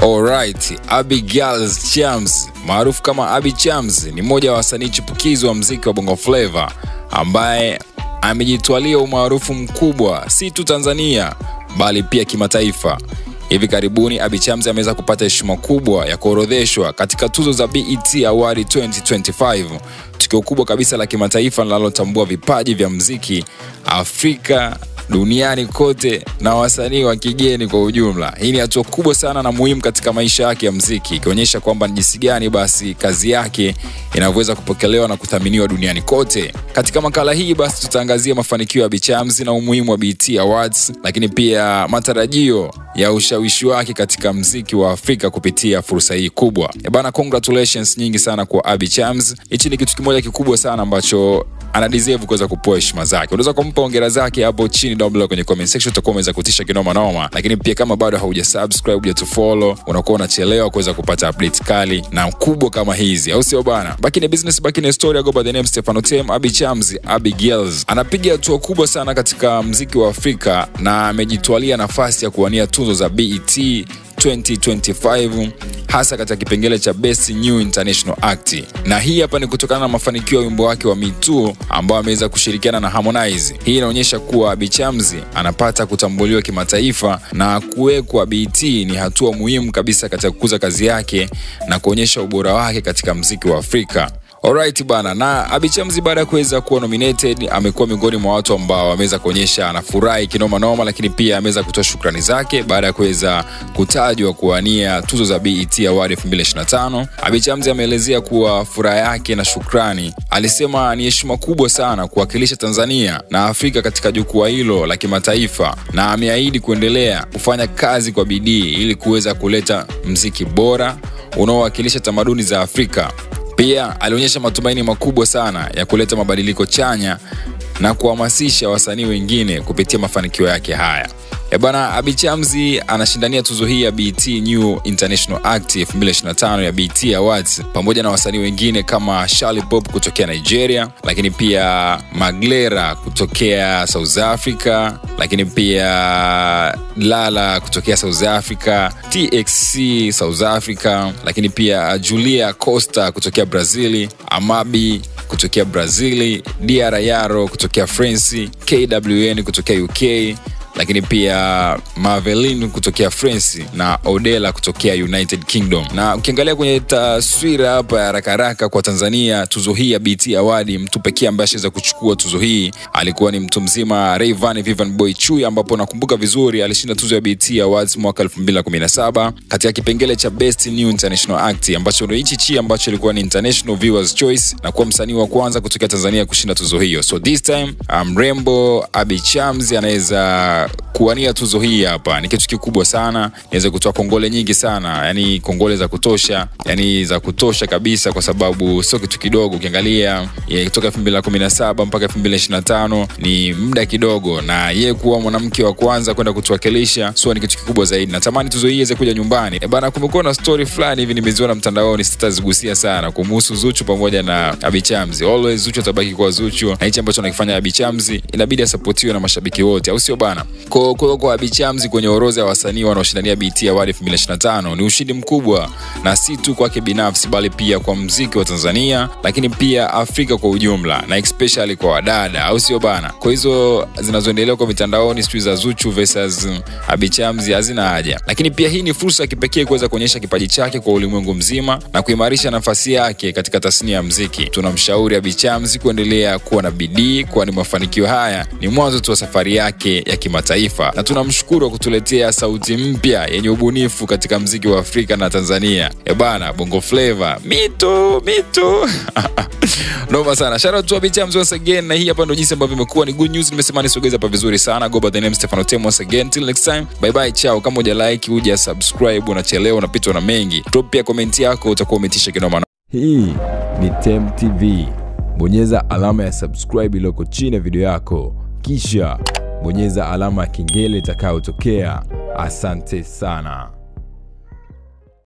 Alright, Abigail Chams, maarufu kama Abby Chams, ni mmoja wa wasanii chipukizi wa muziki wa Bongo Flava ambaye amejitwalia umaarufu mkubwa si tu Tanzania bali pia kimataifa. Hivi karibuni Abby Chams ameweza kupata heshima kubwa ya kuorodheshwa katika tuzo za BET Award 2025, tukio kubwa kabisa la kimataifa linalotambua vipaji vya muziki Afrika, duniani kote na wasanii wa kigeni kwa ujumla. Hii ni hatua kubwa sana na muhimu katika maisha yake ya muziki, ikionyesha kwamba ni jinsi gani basi kazi yake inavyoweza kupokelewa na kuthaminiwa duniani kote. Katika makala hii basi tutaangazia mafanikio ya Abby Chams na umuhimu wa BET Awards, lakini pia matarajio ya ushawishi wake katika muziki wa Afrika kupitia fursa hii kubwa. Congratulations nyingi sana kwa Abby Chams. Hichi ni kitu kimoja kikubwa sana ambacho ana deserve kuweza kupoa heshima zake. Unaweza kumpa hongera zake hapo chini down below kwenye comment section, utakuwa umeweza kutisha kinoma noma. Lakini pia kama bado hauja-subscribe, huja-follow, unakuwa unachelewa kuweza kupata updates kali na kubwa kama hizi, au sio bana? Back in the business, back in the story, go by the name Stefano Tem. Abby Chams, Abigail, anapiga hatua kubwa sana katika muziki wa Afrika na amejitwalia nafasi ya kuwania tuzo za BET 2025 hasa katika kipengele cha Best New International Act. Na hii hapa ni kutokana na mafanikio ya wimbo wake wa Me Too ambao ameweza kushirikiana na Harmonize. Hii inaonyesha kuwa Abby Chams anapata kutambuliwa kimataifa na kuwekwa BET ni hatua muhimu kabisa katika kukuza kazi yake na kuonyesha ubora wake katika muziki wa Afrika. Alright bana, na Abby Chams baada ya kuweza kuwa nominated amekuwa miongoni mwa watu ambao wameweza kuonyesha anafurahi kinoma noma, lakini pia ameweza kutoa shukrani zake baada ya kuweza kutajwa kuwania tuzo za BET Award 2025. Abby Chams ameelezea kuwa furaha yake na shukrani. Alisema ni heshima kubwa sana kuwakilisha Tanzania na Afrika katika jukwaa hilo la kimataifa, na ameahidi kuendelea kufanya kazi kwa bidii ili kuweza kuleta muziki bora unaowakilisha tamaduni za Afrika. Pia alionyesha matumaini makubwa sana ya kuleta mabadiliko chanya na kuhamasisha wasanii wengine kupitia mafanikio yake haya. Abby Chams anashindania tuzo hii ya BET New International Act 2025 ya BET Awards pamoja na wasanii wengine kama Charlie Pop kutokea Nigeria, lakini pia Maglera kutokea South Africa, lakini pia Lala kutokea South Africa, TXC South Africa, lakini pia Julia Costa kutokea Brazil, Amabi kutokea Brazil, DR Yaro kutokea France, KWN kutokea UK, lakini pia Marvelin kutokea France na Odela kutokea United Kingdom. Na ukiangalia kwenye taswira hapa ya haraka kwa Tanzania, tuzo hii ya BET Award, mtu pekee ambaye aliweza kuchukua tuzo hii alikuwa ni mtu mzima Rayvanny Vivian Boy Chui, ambapo nakumbuka vizuri alishinda tuzo ya BET Awards mwaka 2017 katika kipengele cha Best New International Act, ambacho ndio hichi ambacho ilikuwa ni International Viewers Choice na kuwa msanii wa kwanza kutokea Tanzania kushinda tuzo hiyo. So this time mrembo Abby Chams anaweza kuwania tuzo hii hapa. Ni kitu kikubwa sana. Niweze kutoa kongole nyingi sana, yani kongole za kutosha, yani za kutosha kabisa, kwa sababu sio kitu kidogo. Ukiangalia kutoka 2017 mpaka 2025 ni muda kidogo, na yeye kuwa mwanamke wa kwanza kwenda kutuwakilisha ni kitu kikubwa zaidi. Natamani tuzo hii iweze kuja nyumbani. Kumekuwa na story fulani hivi nimeziona mtandaoni, sitazigusia sana, kumhusu Zuchu pamoja na Abby Chams. Always Zuchu atabaki kwa Zuchu, na hicho ambacho anakifanya Abby Chams inabidi asapotiwe na mashabiki wote, au sio bana? Kwa Abby Chams kwenye orodha ya wasanii wanaoshindania BET Award 2025 ni ushindi mkubwa, na si tu kwake binafsi bali pia kwa muziki wa Tanzania, lakini pia Afrika kwa ujumla, na especially kwa wadada, au sio bana? Kwa hizo zinazoendelea kwa mitandaoni, sijui za Zuchu versus Abby Chams, hazina haja. Lakini pia hii ni fursa ya kipekee kuweza kuonyesha kipaji chake kwa ulimwengu mzima na kuimarisha nafasi yake katika tasnia ya muziki. Tunamshauri Abby Chams kuendelea kuwa na bidii, kwani mafanikio haya ni mwanzo tu wa safari yake ya kimataifa, na tunamshukuru kutuletea sauti mpya yenye ubunifu katika muziki wa Afrika na Tanzania. Bongo Flava, mito noma sana. Shout out to Abby Chams once again. Na hii hapa ndio jinsi ambavyo imekuwa ni good news. Nimesema nisogeza hapa vizuri sana. Go by the name Stefano Tem once again. Till next time, bye bye, ciao. Kama huja like, huja subscribe, unachelewa, unapitwa na mengi, drop pia comment yako, utakuwa umetisha kinoma. Hii ni Tem TV. Bonyeza alama ya subscribe iliyoko chini ya video yako, kisha bonyeza alama ya kengele itakayotokea. Asante sana.